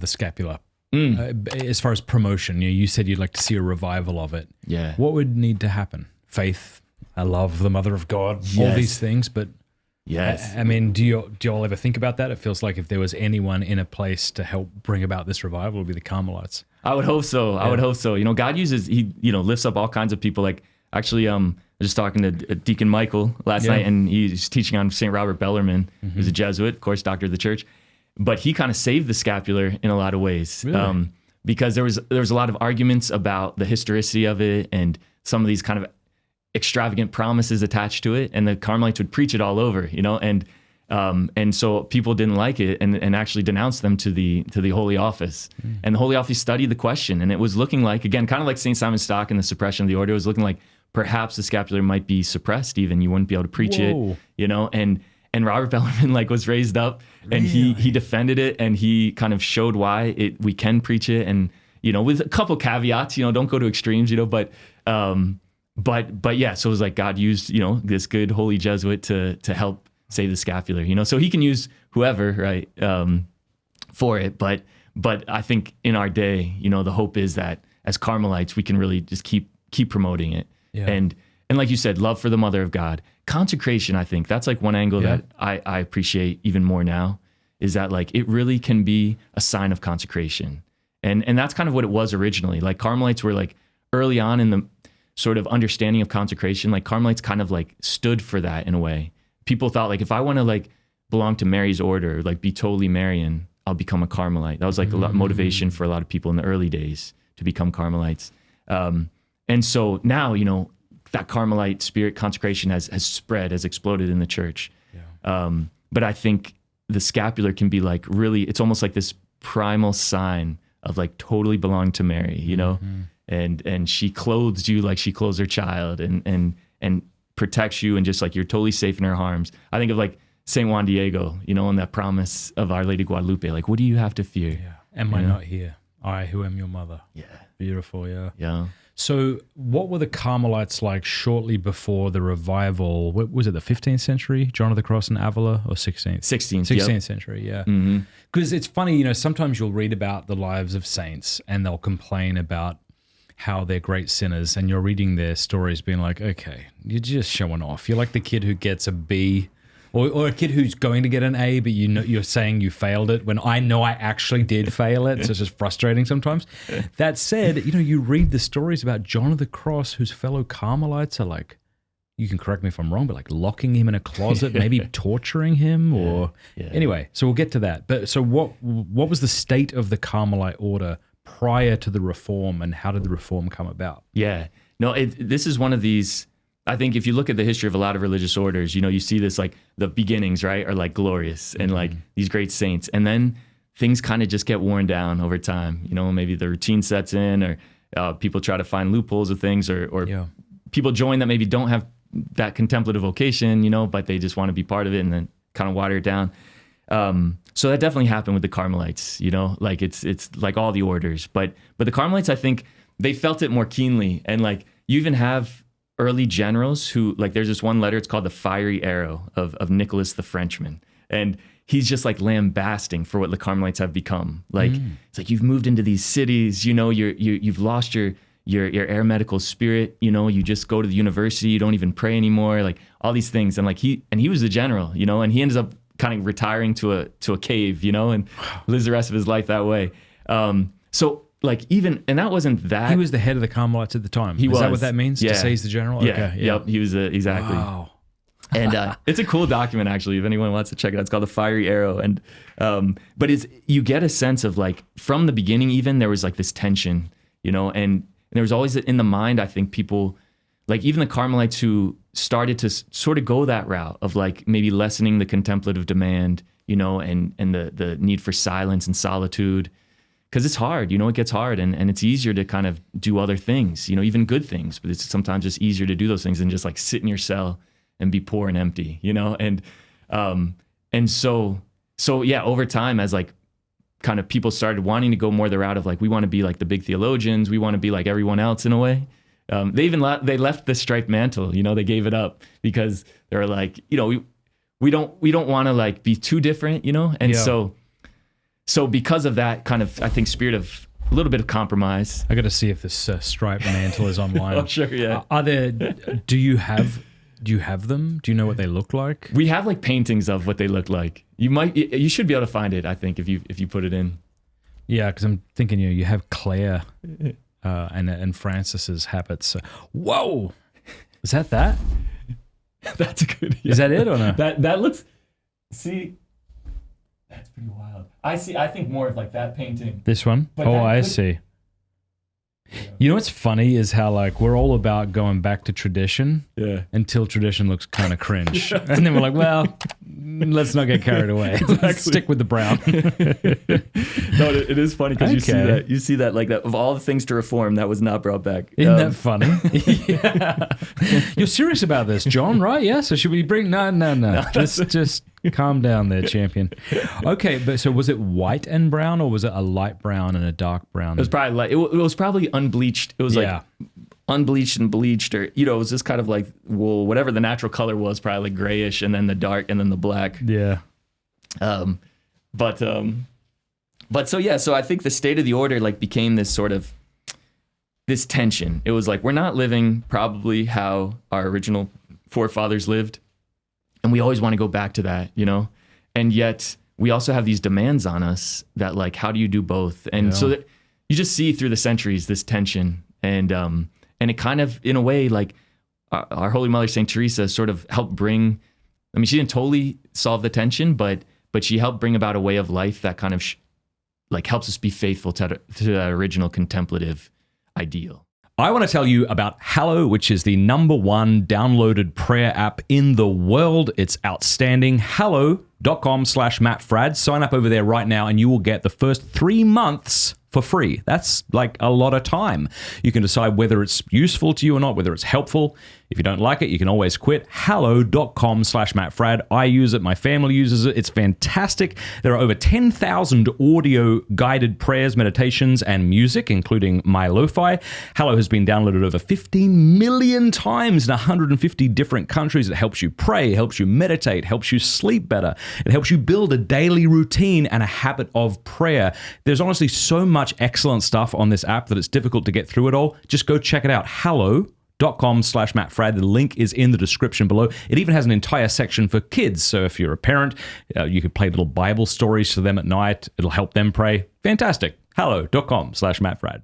the scapular. As far as promotion, you said you'd like to see a revival of it. Yeah. What would need to happen? Faith, I love the Mother of God, all these things, but yes. I mean, do you all ever think about that? It feels like if there was anyone in a place to help bring about this revival, it would be the Carmelites. I would hope so. Yeah. I would hope so. God uses, he lifts up all kinds of people. Like actually, I was just talking to Deacon Michael last night, and he's teaching on St. Robert Bellarmine, who's a Jesuit, of course, doctor of the church. But he kind of saved the scapular in a lot of ways. Really? Because there was a lot of arguments about the historicity of it and some of these kind of extravagant promises attached to it, and the Carmelites would preach it all over, and so people didn't like it and actually denounced them to the Holy Office. And the Holy Office studied the question, and it was looking like, again, kind of like St. Simon Stock and the suppression of the order, it was looking like perhaps the scapular might be suppressed even. You wouldn't be able to preach it, and Robert Bellarmine was raised up, and he defended it, and he kind of showed why we can preach it, and with a couple caveats, don't go to extremes, but yeah, so it was like God used this good holy Jesuit to help save the scapular, so he can use whoever, right, for it, but I think in our day, the hope is that as Carmelites we can really just keep promoting it, and like you said, love for the Mother of God. Consecration, I think that's like one angle that I appreciate even more now, is that like it really can be a sign of consecration. And that's kind of what it was originally. Like Carmelites were like early on in the sort of understanding of consecration, like Carmelites kind of like stood for that in a way. People thought like, if I want to like belong to Mary's order, like be totally Marian, I'll become a Carmelite. That was like a lot of motivation for a lot of people in the early days to become Carmelites. And so now, that Carmelite spirit consecration has spread, has exploded in the church. But I think the scapular can be like really, it's almost like this primal sign of like totally belonging to Mary, and she clothes you like she clothes her child, and protects you, and just like you're totally safe in her arms. I think of like St. Juan Diego, and that promise of Our Lady Guadalupe, like, what do you have to fear? Am I not here? I who am your mother. Beautiful. Yeah. So what were the Carmelites like shortly before the revival? What was it, the 15th century, John of the Cross in Avila, or 16th? 16th century, yeah. Because it's funny, sometimes you'll read about the lives of saints and they'll complain about how they're great sinners, and you're reading their stories being like, okay, you're just showing off. You're like the kid who gets a B, or a kid who's going to get an A, but you're saying you failed it when I know I actually did fail it. So it's just frustrating sometimes. That said, you read the stories about John of the Cross, whose fellow Carmelites are like, you can correct me if I'm wrong, but like locking him in a closet, maybe torturing him, or anyway. So we'll get to that. But so what was the state of the Carmelite order prior to the Reform, and how did the Reform come about? Yeah, no, this is one of these. I think if you look at the history of a lot of religious orders, you see this, like the beginnings, right, are like glorious and like these great saints. And then things kind of just get worn down over time. Maybe the routine sets in, or people try to find loopholes of things, or people join that maybe don't have that contemplative vocation, but they just want to be part of it, and then kind of water it down. So that definitely happened with the Carmelites, like it's like all the orders. But the Carmelites, I think they felt it more keenly. And like you even have early generals who, like, there's this one letter, it's called The Fiery Arrow of Nicholas the Frenchman. And he's just like lambasting for what the Carmelites have become. Like, it's like, you've moved into these cities, you've lost your aerometical spirit, you just go to the university, you don't even pray anymore, like all these things. And like he was the general, and he ends up kind of retiring to a cave, and lives the rest of his life that way. So like even, and that wasn't that. He was the head of the Carmelites at the time. Is that what that means? Yeah. To say he's the general? Yeah. Okay, Yep. He was exactly. Wow. And it's a cool document, actually, if anyone wants to check it out. It's called The Fiery Arrow. And but you get a sense of like, from the beginning, even there was like this tension, and there was always in the mind, I think, people, like even the Carmelites who started to sort of go that route of like maybe lessening the contemplative demand, and the need for silence and solitude. Because it's hard, it gets hard, and it's easier to kind of do other things, even good things, but it's sometimes just easier to do those things than just like sit in your cell and be poor and empty, and so yeah, over time, as like kind of people started wanting to go more the route of like, we want to be like the big theologians, we want to be like everyone else in a way. They left the striped mantle, they gave it up because they're like, we don't want to like be too different, and so because of that kind of, I think, spirit of a little bit of compromise. I got to see if this striped mantle is online. Oh, sure, yeah. Do you have them? Do you know what they look like? We have like paintings of what they look like. You should be able to find it, I think, if you put it in. Yeah, because I'm thinking, you have Claire and Francis's habits. Whoa, is that? That's a good. Yeah. Is that it or no? That looks. See, that's pretty wild. I think more of like that painting. This one? I see. You know what's funny is how like we're all about going back to tradition until tradition looks kind of cringe. Yeah. And then we're like, well, let's not get carried away. Exactly. Let's stick with the brown. No, it is funny because you see that like that of all the things to reform that was not brought back. Isn't that funny? Yeah. You're serious about this, John, right? Yeah. So should we bring no. Just calm down there, champion. Okay, but so was it white and brown or was it a light brown and a dark brown? It was probably light. It was probably unbleached. It was like unbleached and bleached, or it was just kind of like wool, whatever the natural color was, probably like grayish, and then the dark, and then the black. Yeah. But so I think the state of the order like became this sort of this tension. It was like we're not living probably how our original forefathers lived, and we always want to go back to that, and yet we also have these demands on us that like, how do you do both? And so that you just see through the centuries this tension, and it kind of, in a way, like our Holy Mother Saint Teresa sort of helped bring. I mean, she didn't totally solve the tension, but she helped bring about a way of life that kind of like helps us be faithful to that original contemplative ideal. I want to tell you about Hallow, which is the #1 downloaded prayer app in the world. It's outstanding. Hallow.com/Matt Fradd. Sign up over there right now and you will get the first 3 months for free. That's like a lot of time. You can decide whether it's useful to you or not, whether it's helpful. If you don't like it, you can always quit. Hallow.com/Matt Fradd. I use it. My family uses it. It's fantastic. There are over 10,000 audio guided prayers, meditations, and music, including my lo-fi. Hallow has been downloaded over 15 million times in 150 different countries. It helps you pray, helps you meditate, helps you sleep better. It helps you build a daily routine and a habit of prayer. There's honestly so much excellent stuff on this app that it's difficult to get through it all. Just go check it out. Hallow.com/Matt Fradd. The link is in the description below. It even has an entire section for kids. So if you're a parent, you could play little Bible stories to them at night. It'll help them pray. Fantastic. Hallow.com/Matt Fradd.